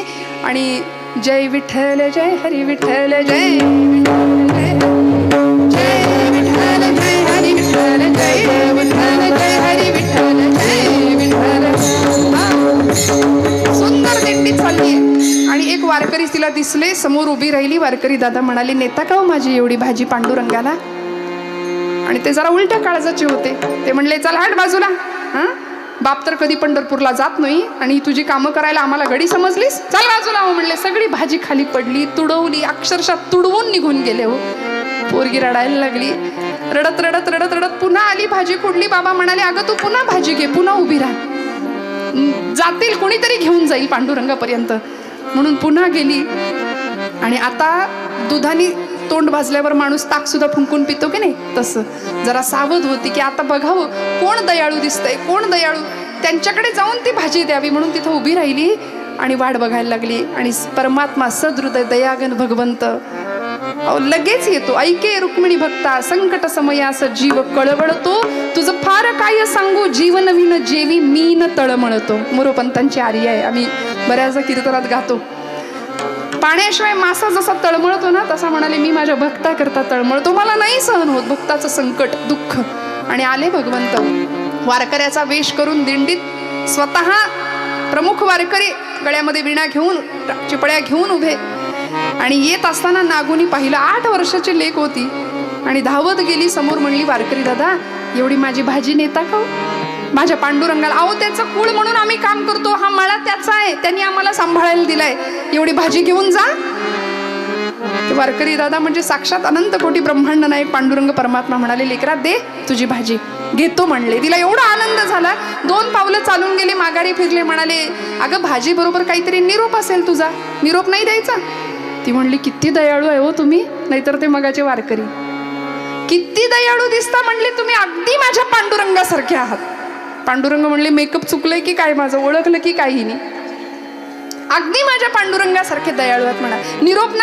आणि जय विठ्ठल जय हरी विठ्ठल जय विठ्ठल जय विठ्ठल जय हरी विठ्ठल जय विठ्ठल जय हरी विठ्ठल जय विठ्ठल. सुंदर दिंडी चालली आणि एक वारकरी तिला दिसले, समोर उभी राहिली. वारकरी दादा म्हणाले, नेता का हो माझी एवढी भाजी पांडुरंगाला. आणि ते जरा उलट्या काळजाचे होते. ते म्हणले चल हट बाजूला, बाप तर कधी पंढरपूरला जात नाही आणि तुझी कामं करायला आम्हाला गडी समजलीस, चल बाजूला हो म्हणले. सगळी भाजी खाली पडली, तुडवली, अक्षरशः तुडवून निघून गेले. हो पोरगी रडायला लागली. रडत रडत रडत रडत पुन्हा आली, भाजी खुडली. बाबा म्हणाले अगं तू पुन्हा भाजी घे, पुन्हा उभी राहा, जातील कोणीतरी घेऊन जाईल पांडुरंगापर्यंत म्हणून पुन्हा गेली. आणि आता दुधाने तोंड भाजल्यावर माणूस ताक सुद्धा फुंकून पितो की नाही, तसं जरा सावध होती की आता बघावं कोण दयाळू दिसतंय, कोण दयाळू, त्यांच्याकडे जाऊन ती भाजी द्यावी म्हणून तिथं उभी राहिली आणि वाट बघायला लागली. आणि परमात्मा सदृदय दयागन भगवंत लगेच येतो. ऐके रुक्मिणी भक्ता संकट समयास जीव कळवळतो, तुझं फार काय सांगू जीव नवीन जेवी मीन तळमळतो. मोरोपंतांची आर्य आहे, आम्ही बऱ्याचदा कीर्तनात गातो. पाण्याशिवाय मासा जसा तळमळतो ना, तसा म्हणाले मी माझ्या भक्ता करता तळमळतो, मला नाही सहन होत भक्ताचं संकट दुःख. आणि आले भगवंत वारकऱ्याचा वेश करून दिंडीत, स्वतः प्रमुख वारकरी गळ्यामध्ये विणा घेऊन चिपळ्या घेऊन उभे. आणि येत असताना नागुनी पाहिलं, 8 वर्षाची लेक होती आणि धावत गेली. समोर म्हणली वारकरी दादा एवढी माझी भाजी नेता का माझ्या पांडुरंगाला. अहो त्याचं कुळ म्हणून आम्ही काम करतो, हा मळा त्याचा आहे, त्यांनी आम्हाला सांभाळायला दिलाय, एवढी भाजी घेऊन जा. ते वारकरी दादा म्हणजे साक्षात अनंत कोटी ब्रह्मांड नायक पांडुरंग परमात्मा म्हणाले लेकरा दे तुझी भाजी, घेतो म्हणले. तिला एवढा आनंद झाला, 2 पावलं चालून गेले, माघारी फिरले. म्हणाले अगं भाजी बरोबर काहीतरी निरोप असेल तुझा, निरोप नाही द्यायचा. ती म्हणली किती दयाळू आहे हो तुम्ही, नाहीतर ते मगाचे वारकरी किती दयाळू दिसता म्हणले तुम्ही, अगदी माझ्या पांडुरंगासारखे आहात. पांडुरंग म्हणले मेकअप चुकलंय की काय माझं, ओळखलं की काही नाही. अगदी माझ्या पांडुरंगासारखे दयाळू आहेत म्हणा.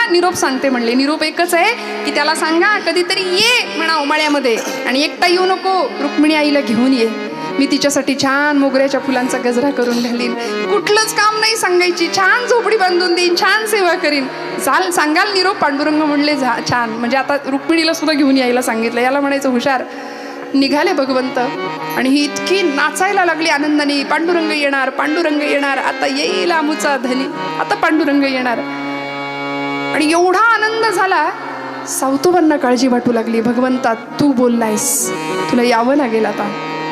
निरोप सांगते म्हणले. निरोप एकच आहे की त्याला सांगा कधीतरी ये म्हणा उमाळ्यामध्ये आणि एकटा येऊ नको, रुक्मिणी आईला घेऊन ये. मी तिच्यासाठी छान मोगऱ्याच्या फुलांचा गजरा करून घालीन, कुठलंच काम नाही सांगायची, छान झोपडी बांधून देईन, छान सेवा करीन. सांगाल निरोप? पांडुरंग म्हणले छान. म्हणजे आता रुक्मिणीला सुद्धा घेऊन यायला सांगितलं. याला म्हणायचं हुशार. निघाले भगवंत आणि ही इतकी नाचायला लागली आनंदाने. पांडुरंग येणार, पांडुरंग येणार, आता येईल आमुचा धनी, आता पांडुरंग येणार. आणि एवढा आनंद झाला, सावतोबांना काळजी वाटू लागली. भगवंता तू बोललायस, तुला यावं लागेल, आता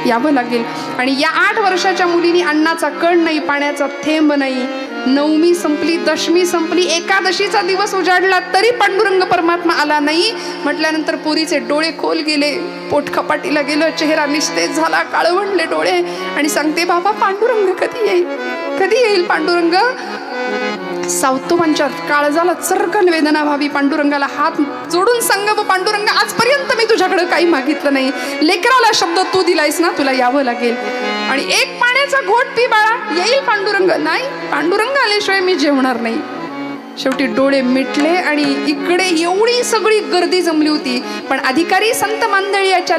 यावं लागेल. आणि या 8 वर्षाच्या मुलीने अन्नाचा कण नाही, पाण्याचा थेंब नाही. नवमी संपली, दशमी संपली, एकादशीचा दिवस उजाडला तरी पांडुरंग परमात्मा आला नाही. म्हटल्यानंतर पोरीचे डोळे खोल गेले, पोट खपाटीला गेलं, चेहरा निस्तेज झाला, काळवंडले डोळे. आणि सांगते बाबा पांडुरंग कधी येईल, कधी येईल पांडुरंग? सावतोबांच्या काळजाला चरकन वेदना व्हावी. पांडुरंगाला हात जोडून सांग पांडुरंग आजपर्यंत मी तुझ्याकडे काही मागितलं नाही, लेकराला शब्द तू दिलायस ना, तुला यावं लागेल. आणि एक पाण्याचा घोट पी बाळा, येईल पांडुरंग. नाही, पांडुरंग आल्याशिवाय मी जेवणार नाही. शेवटी डोळे मिटले आणि इकडे एवढी सगळी गर्दी जमली होती. पण अधिकारी संत मांदियाळीच्या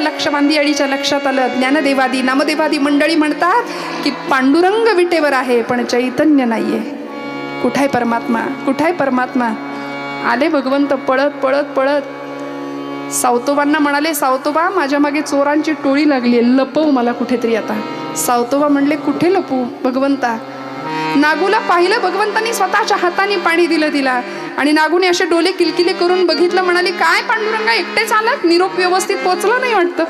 लक्षात आलं, ज्ञानदेवादी नामदेवादी मंडळी म्हणतात की पांडुरंग विटेवर आहे पण चैतन्य नाहीये. कुठाय परमात्मा, कुठाय परमात्मा? आले भगवंत पळत पळत पळत. सावतोबांना म्हणाले, सावतोबा माझ्या मागे चोरांची टोळी लागली, लपव मला कुठेतरी आता. सावतोबा म्हणले, कुठे लपू भगवंता? नागूला पाहिलं भगवंतांनी, स्वतःच्या हाताने पाणी दिलं तिला. आणि नागूने असे डोले किलकिले करून बघितलं, म्हणाली काय पांडुरंगा एकटेच आलात? निरोप व्यवस्थित पोचला नाही वाटतं.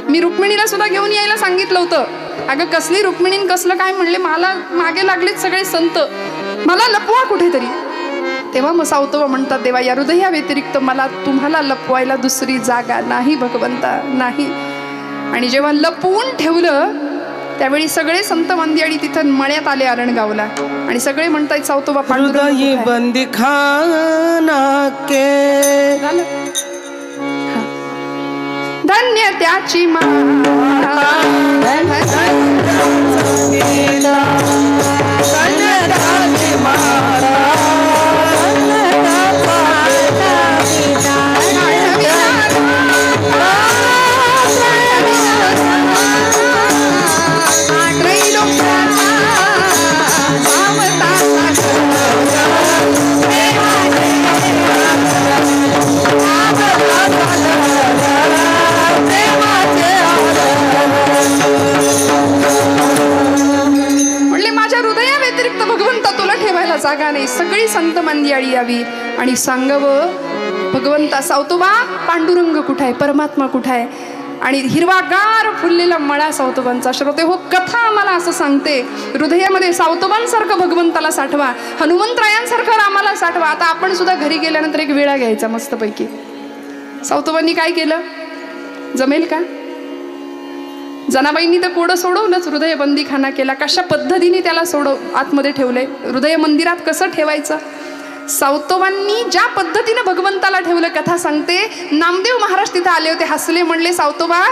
मी रुक्मिणीला सुद्धा घेऊन यायला सांगितलं होतं. अगं कसली रुक्मिणीन कसलं काय? म्हणले मला मागे लागलेत सगळे संत, मला लपवा कुठेतरी. तेव्हा मग सावतोबा म्हणतात, देवा या हृदया व्यतिरिक्त मला तुम्हाला लपवायला दुसरी जागा नाही भगवंता, नाही. आणि जेव्हा लपवून ठेवलं त्यावेळी सगळे संत मांदियाळी तिथं मळ्यात आले आरणगावला. आणि सगळे म्हणतायत सावतोबा पांडुरंग बंदी खाना के झालं. धन्य त्याची जागा नाही. सगळी संत मांदियाळी यावी आणि सांगावं, भगवंता सावतोबा पांडुरंग कुठाय, परमात्मा कुठाय? आणि हिरवागार फुललेला मळा सावतोबांचा. श्रोते हो, कथा आम्हाला असं सांगते, हृदयामध्ये सावतोबांसारखं भगवंताला साठवा, हनुमंतरायांसारखं रामाला साठवा. आता आपण सुद्धा घरी गेल्यानंतर एक वेळा घ्यायचा मस्तपैकी. सावतोबांनी काय केलं? जमेल का? जनाबाईंनी तर कोडं सोडवलंच, हृदय बंदीखाना केला. कशा पद्धतीने त्याला आतमध्ये ठेवलंय, हृदय मंदिरात कसं ठेवायचं? सावतोबांनी ज्या पद्धतीने भगवंताला ठेवलं, कथा सांगते. नामदेव महाराज तिथं आले होते, हसले, म्हणले सावतोबा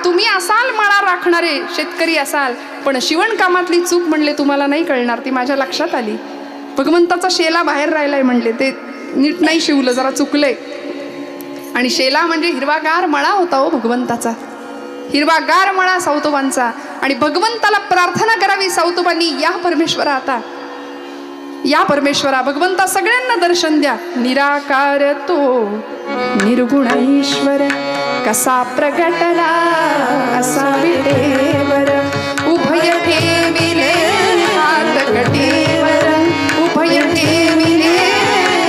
तुम्ही असाल मळा राखणारे, शेतकरी असाल, पण शिवणकामातली चूक म्हणले तुम्हाला नाही कळणार, ती माझ्या लक्षात आली. भगवंताचा शेला बाहेर राहिलाय म्हणले, ते नीट नाही शिवलं, जरा चुकलंय. आणि शेला म्हणजे हिरवागार मळा होता हो भगवंताचा, हिरवागार मळा सावतोबांचा. आणि भगवंताला प्रार्थना करावी सावतोबांनी, या परमेश्वरा आता, या परमेश्वरा भगवंता सगळ्यांना दर्शन द्या. निराकार तो निर्गुण ईश्वर, कसा प्रगटला असा विटेवर, उभय ठेविले हात कटीवर, उभय ठेविले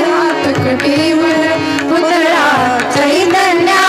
हात कटीवर, पुतळा चैतन्याचा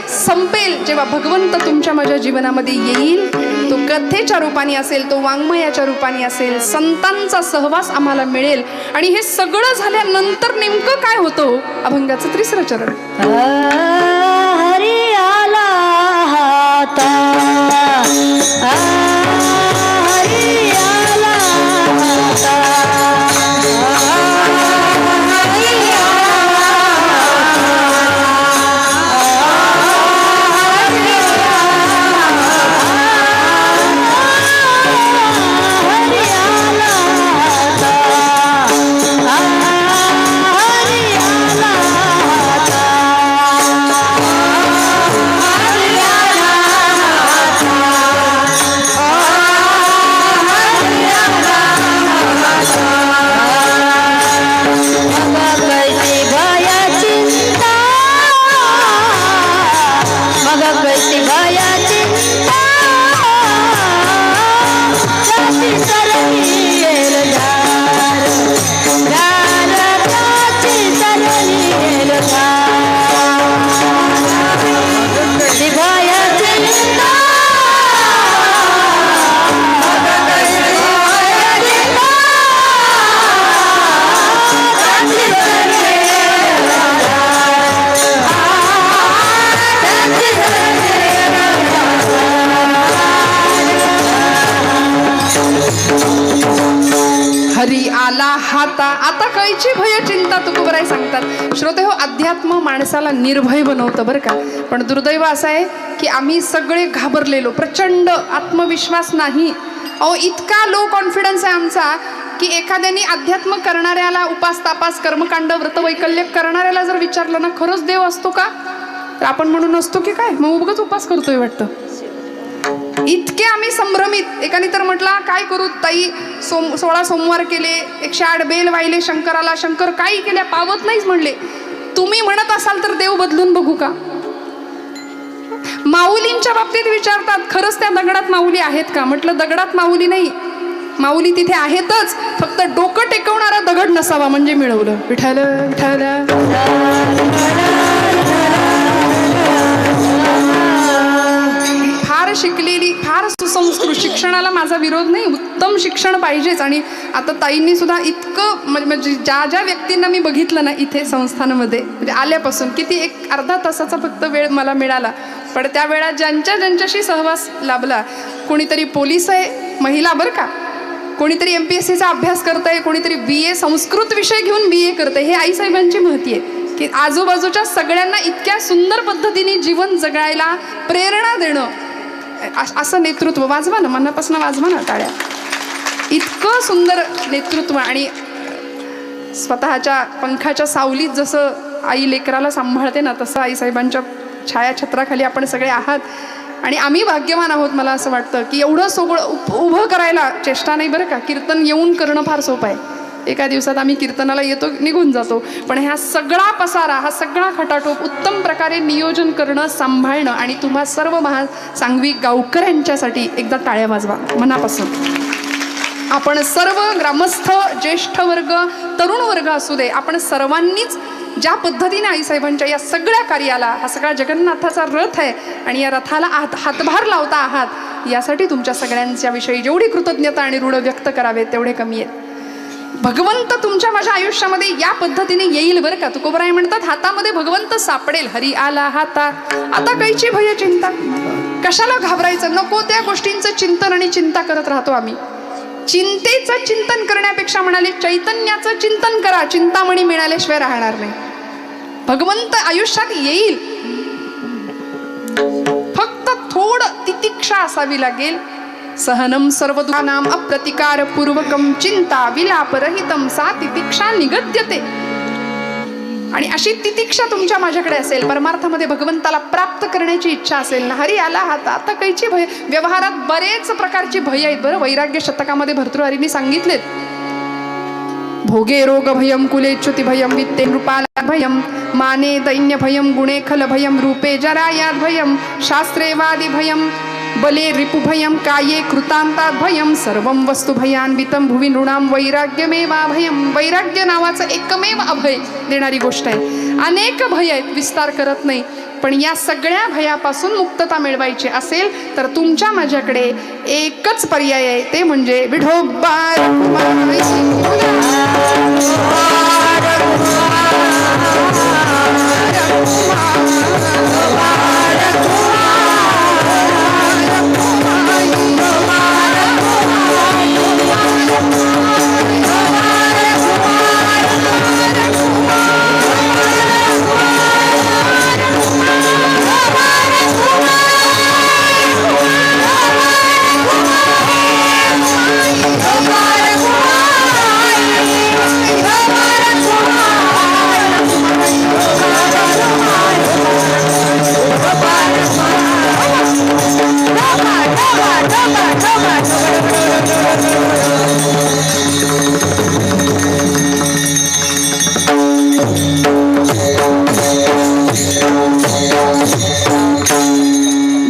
संपेल जेव्हा भगवंत तुमच्या माझ्या जीवनामध्ये येईल. तो कथेच्या रूपाने असेल, तो वाङ्मयाच्या रूपाने असेल, संतांचा सहवास आम्हाला मिळेल. आणि हे सगळं झाल्यानंतर नेमकं काय होतं? अभंगाचं 3रं चरण. हरी आला हाता आला हाता आता कैची भय चिंता तुकोबराय सांगतात. श्रोते हो, अध्यात्म माणसाला निर्भय बनवतं बरं का. पण दुर्दैव असं आहे की आम्ही सगळे घाबरलेलो, प्रचंड आत्मविश्वास नाही. अहो, इतका लो कॉन्फिडन्स आहे आमचा की एखाद्याने अध्यात्म करणाऱ्याला, उपास तापास कर्मकांड व्रतवैकल्य करणाऱ्याला जर विचारलं ना खरंच देव असतो का, तर आपण म्हणून नसतो की काय, मग उगाच उपास करतोय वाटतं. इतके आम्ही संभ्रमित. एकाने तर म्हटला काय करू ताई, 16 सोमवार केले, 108 बेल वाहिले शंकराला, शंकर काही केल्या पावत नाहीच म्हणले. तुम्ही म्हणत असाल तर देव बदलून बघू का. माऊलींच्या बाबतीत विचारतात खरंच त्या दगडात माऊली आहेत का. म्हटलं दगडात माऊली नाही, माऊली तिथे आहेतच, फक्त डोकं टेकवणारा दगड नसावा म्हणजे मिळवलं. विठ्ठल विठ्ठल. फार शिकलेली, फार सुसंस्कृत, शिक्षणाला माझा विरोध नाही, उत्तम शिक्षण पाहिजेच. आणि आता ताईंनी सुद्धा इतकं म्हणजे ज्या ज्या व्यक्तींना मी बघितलं ना इथे संस्थानामध्ये, म्हणजे आल्यापासून किती एक अर्धा तासाचा फक्त वेळ मला मिळाला, पण त्या वेळात ज्यांच्याशी सहवास लाभला, कोणीतरी पोलीस आहे महिला बरं का, कोणीतरी MPSCचा अभ्यास करतंय, कोणीतरी BA संस्कृत विषय घेऊन BA करतंय. हे आईसाहेबांची महती आहे की आजूबाजूच्या सगळ्यांना इतक्या सुंदर पद्धतीने जीवन जगायला प्रेरणा देणं, असं नेतृत्व. वाजवा ना, मनापासून वाजवा ना टाळ्या. इतकं सुंदर नेतृत्व. आणि स्वतःच्या पंखाच्या सावलीत जसं आई लेकराला सांभाळते ना, तसं आईसाहेबांच्या छायाछत्राखाली आपण सगळे आहात. आणि आम्ही भाग्यवान आहोत. मला असं वाटतं की एवढं सगळं उभं करायला चेष्टा नाही बरं का. कीर्तन येऊन करणं फार सोपं आहे, एका दिवसात आम्ही कीर्तनाला येतो निघून जातो, पण हा सगळा पसारा, हा सगळा खटाटोप उत्तम प्रकारे नियोजन करणं, सांभाळणं. आणि तुम्हा सर्व सांगवी गावकऱ्यांच्यासाठी एकदा टाळ्या वाजवा मनापासून. आपण सर्व ग्रामस्थ, ज्येष्ठ वर्ग, तरुण वर्ग असू दे, आपण सर्वांनीच ज्या पद्धतीने आईसाहेबांच्या या सगळ्या कार्याला, हा सगळा जगन्नाथाचा रथ आहे आणि या रथाला हातभार लावता आहात, यासाठी तुमच्या सगळ्यांच्या विषयी जेवढी कृतज्ञता आणि ऋण व्यक्त करावे तेवढे कमी आहेत. भगवंत तुमच्या माझ्या आयुष्यामध्ये या पद्धतीने येईल बरं का. तुकोबराय म्हणतात हातामध्ये भगवंत सापडेल. हरी आला हाता आता कैची भय चिंता. कशाला घाबरायचं, नको त्या गोष्टींचं चिंतन आणि चिंता करत राहतो आम्ही. चिंतेचं चिंतन करण्यापेक्षा म्हणाले चैतन्याचं चिंतन करा, चिंतामणी मिळाल्याशिवाय राहणार नाही. भगवंत आयुष्यात येईल, फक्त थोडं तितिक्षा असावी लागेल. सहनम सर्व दुःखानां अप्रतिकार पूर्वकम चिंता विलापरहितम सा तितिक्षा निगद्यते. आणि अशी तितिक्षा तुमच्या माझ्याकडे असेल, परमार्थामध्ये भगवंताला प्राप्त करण्याची इच्छा असेल ना, हरी आला हाता आता कैची भय. व्यवहारात बरेच प्रकारची भय आहेत बरं. वैराग्य शतकामध्ये भर्तृहरींनी सांगितलेत. भोगे रोग भयम, कुले च्युती भयम, वित्ते नृपाला भयम, माने दैन्य भयम, गुणे खल भयम, रूपे जरायात भयम, शास्त्रे वादी भयम, बले रिपुभयम, काये कृतांतात भयम, सर्वं वस्तु भयान्वितं भुवि नृणाम वैराग्यमेवा भयम. वैराग्य नावाचं एकमेव अभय देणारी गोष्ट आहे. अनेक भय आहेत, विस्तार करत नाही, पण या सगळ्या भयापासून मुक्तता मिळवायची असेल तर तुमच्या माझ्याकडे एकच पर्याय आहे, ते म्हणजे विठोबा.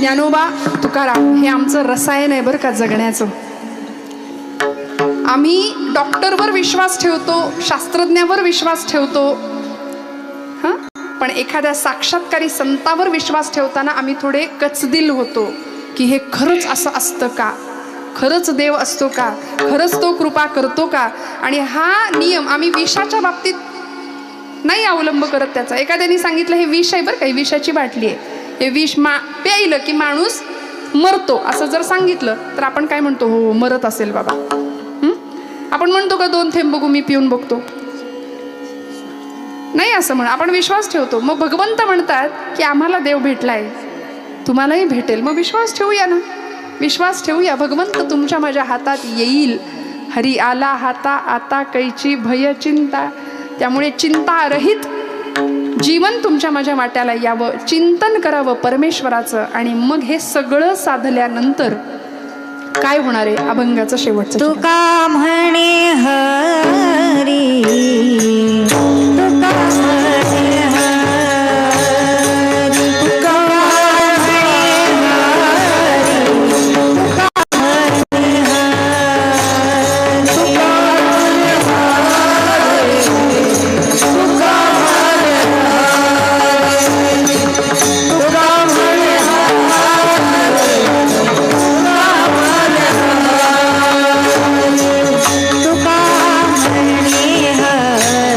ज्ञानोबा तुकाराम हे आमचं रसायन आहे बरं का जगण्याचं. आम्ही डॉक्टरवर विश्वास ठेवतो, शास्त्रज्ञावर विश्वास ठेवतो, हां, पण एखाद्या साक्षात्कारी संतावर विश्वास ठेवताना आम्ही थोडे कचदिल होतो की हे खरंच असं असतं का, खरंच देव असतो का, खरंच तो कृपा करतो का. आणि हा नियम आम्ही विषाच्या बाबतीत नाही अवलंब करत त्याचा. एखाद्याने सांगितलं हे विष आहे बरं का, ही विषाची बाटली आहे, हे विष प्यायलं की माणूस मरतो, असं जर सांगितलं तर आपण काय म्हणतो, हो मरत असेल बाबा. आपण म्हणतो का 2 थेंब बघू मी पिऊन बघतो, नाही असं म्हण, आपण विश्वास ठेवतो. मग भगवंत म्हणतात की आम्हाला देव भेटलाय, तुम्हालाही भेटेल, मग विश्वास ठेवूया ना, विश्वास ठेवूया. भगवंत तुमच्या माझ्या हातात येईल. हरी आला हाता आता कैची भय चिंता. त्यामुळे चिंतारहित जीवन तुमच्या माझ्या वाट्याला यावं, चिंतन करावं परमेश्वराचं. आणि मग हे सगळं साधल्यानंतर काय होणार आहे? अभंगाचं शेवटचं. तुका म्हणे हरी, तुका म्हणे हरी, तुका म्हणे हरी, तुका म्हणे हरी, तुका म्हणे हरी,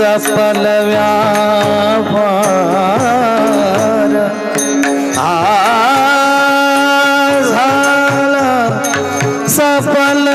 सफल व्यापार झाला सफल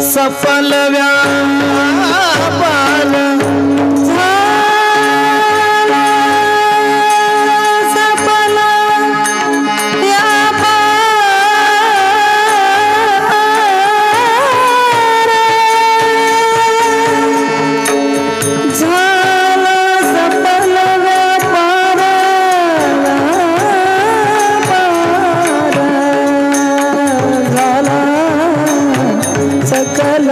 सफल व्यापार झाला सफल व्यापार झाला सफल व्यापार झाला सकल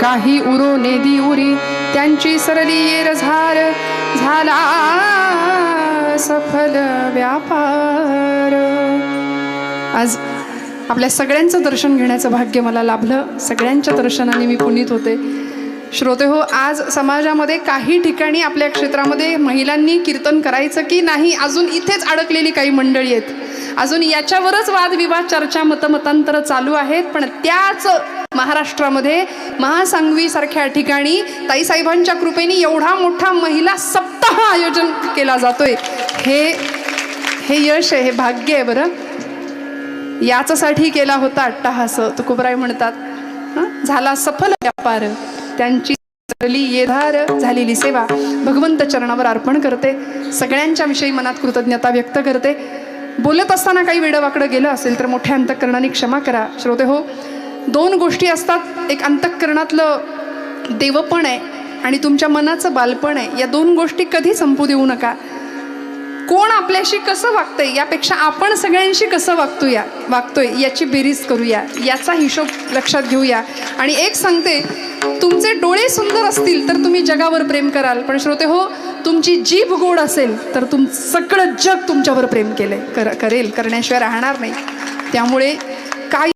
काही उरो नेदी उरी त्यांची सरली येर झार झाला सफल व्यापार. आज आपल्या सगळ्यांचं दर्शन घेण्याचं भाग्य मला लाभलं. सगळ्यांच्या दर्शनाने मी पुनीत होते. श्रोते हो, आज समाजामध्ये काही ठिकाणी आपल्या क्षेत्रामध्ये महिलांनी कीर्तन करायचं की नाही अजून इथेच अडकलेली काही मंडळी आहेत. अजून याच्यावरच वादविवाद चर्चा मतमतांतर चालू आहेत. पण त्याच महाराष्ट्रामध्ये महासांगवीसारख्या ठिकाणी ताईसाहेबांच्या कृपेने एवढा मोठा महिला सप्ताह आयोजन केला जातोय. हे यश आहे, हे भाग्य आहे. बरं, याच्यासाठी केला होता अट्टहास. तुकोबराय म्हणतात झाला सफल व्यापार त्यांची सरली येधार झालेली सेवा भगवंत चरणावर अर्पण करते. सगळ्यांच्या विषयी मनात कृतज्ञता व्यक्त करते. बोलत असताना काही वेडवाकडं गेलं असेल तर मोठ्या अंतःकरणाने क्षमा करा. श्रोते हो, दोन गोष्टी असतात. एक अंतःकरणातलं देवपण आहे आणि तुमच्या मनाचं बालपण आहे. या दोन गोष्टी कधी संपू देऊ नका. कोण आपल्याशी कसं वागतंय यापेक्षा आपण सगळ्यांशी कसं वागतोय याची बेरीज करूया, याचा हिशोब लक्षात घेऊया. आणि एक सांगते, तुमचे डोळे सुंदर असतील तर तुम्ही जगावर प्रेम कराल. पण श्रोते हो, तुमची जीभ गोड असेल तर सगळं जग तुमच्यावर प्रेम करेल, करण्याशिवाय राहणार नाही. त्यामुळे काय